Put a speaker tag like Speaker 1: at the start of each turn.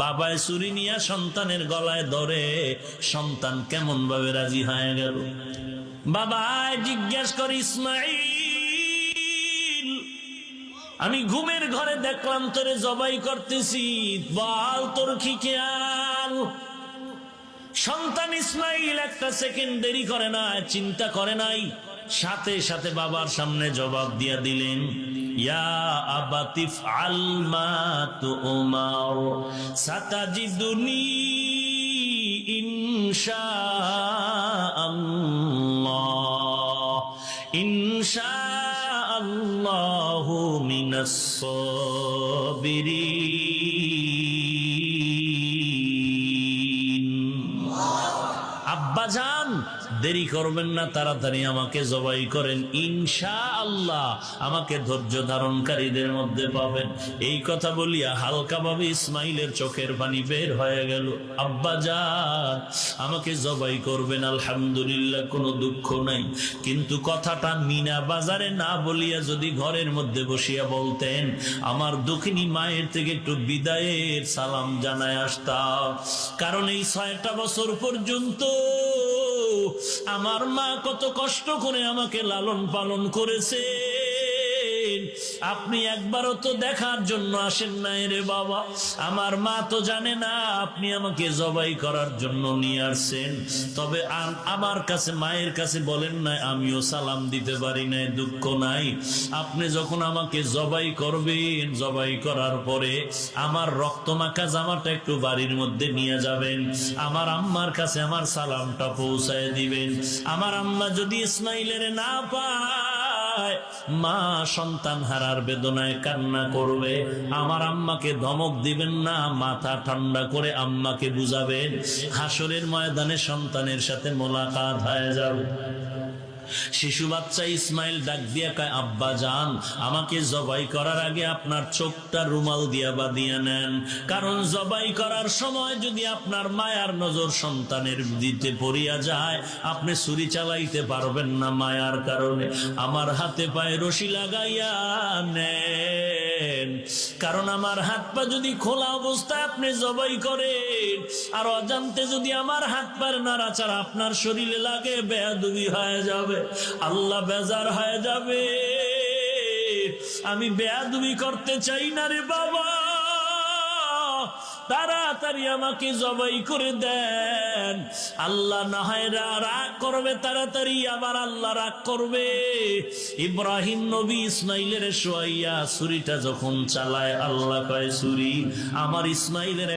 Speaker 1: বাবায় ছুরি নিয়ে সন্তানের গলায় ধরে, সন্তান কেমন ভাবে রাজি হয়ে গেল। বাবায় জিজ্ঞেস করে, ইসমাইল, আমি ঘুমের ঘরে দেখলাম তোরে জবাই করতেছি, বল তোর কি খেয়াল? সন্তান ইসমাইল একটা সেকেন্ড দেরি করে না, চিন্তা করে নাই, সাথে সাথে বাবার সামনে জবাব দিয়া দিলেন, ইয়া আবাতি ইফআল মা তুমার সাতাজিদুনি ইনশাআল্লাহ ইনশাআল্লাহু মিনাস সাবিরিন। আব্বাজান, দেরি করবেন না, তাড়াতাড়ি আমাকে জবাই করেন, ইনশাআল্লাহ আমাকে ধৈর্য ধারণকারীদের মধ্যে পাবেন। এই কথা বলিয়া হালকা ভাবে ইসমাইলের চোখের পানি বের হয়ে গেল। আব্বাজান, আমাকে জবাই করবেন, আলহামদুলিল্লাহ, কোনো দুঃখ নাই, কিন্তু কথাটা মিনা বাজারে না বলিয়া যদি ঘরের মধ্যে বসিয়া বলতেন, আমার দক্ষিণী মায়ের থেকে একটু বিদায়ের সালাম জানায় আসতাম। কারণ এই 6টা বছর পর্যন্ত আমার মা কত কষ্ট করে আমাকে লালন পালন করেছে, আপনি একবারও তো দেখার জন্য আসেন নাই রে বাবা। আমার মা তো জানে না আপনি আমাকে জবাই করার জন্য নিয়ে আসছেন। তবে আমার কাছে, মায়ের কাছে বলেন নাই, আমিও সালাম দিতে পারি নাই, দুঃখ নাই। আপনি যখন আমাকে জবাই করবেন, জবাই করার পরে আমার রক্তমাখা জামাটা একটু বাড়ির মধ্যে নিয়ে যাবেন, আমার আম্মার কাছে আমার সালামটা পৌঁছায় দিবেন। আমার আম্মা যদি ইসমাইলের না পায়, মা সন্তান হারার বেদনায় কান্না করবে, আমার আম্মাকে ধমক দিবেন না, মাথা ঠান্ডা করে আম্মাকে বুঝাবেন, হাসরের ময়দানে সন্তানের সাথে মোলাকাত হয়ে যাবে। শিশু বাচ্চা ইসমাইল ডাক দিয়া কয়, আব্বা জান, আমাকে জবাই করার আগে আপনার চোখটা রুমাল দিয়া বাঁধিয়া নেন, কারণ জবাই করার সময় যদি আপনার মায়ার নজর সন্তানের দিতে পড়িয়া যায়, আপনি ছুরি চালাইতে পারবেন না মায়ার কারণে। আমার হাতে পায়ে রশি লাগাইয়া নেন, কারণ আমার হাত পা যদি খোলা অবস্থায় আপনি জবাই করেন, আর অজান্তে যদি আমার হাত পার নাড়াচাড়া আপনার শরীরে লাগে, বেয়াদবি হয়ে যাবে, আল্লাহ বেজার হয়ে যাবে। আমি বেয়াদবি করতে চাই না রে বাবা, তাড়াতাড়ি আমাকে জবাই করে দেন। আল্লাহ না হয় রাগ করবে তাড়াতাড়ি, আবার আল্লাহ রাগ করবে। ইব্রাহিম নবী ইসমাইলের শোয়াইয়া ছুরিটা যখন চালায়, আল্লাহ কয়, ছুরি আমার ইসমাইলের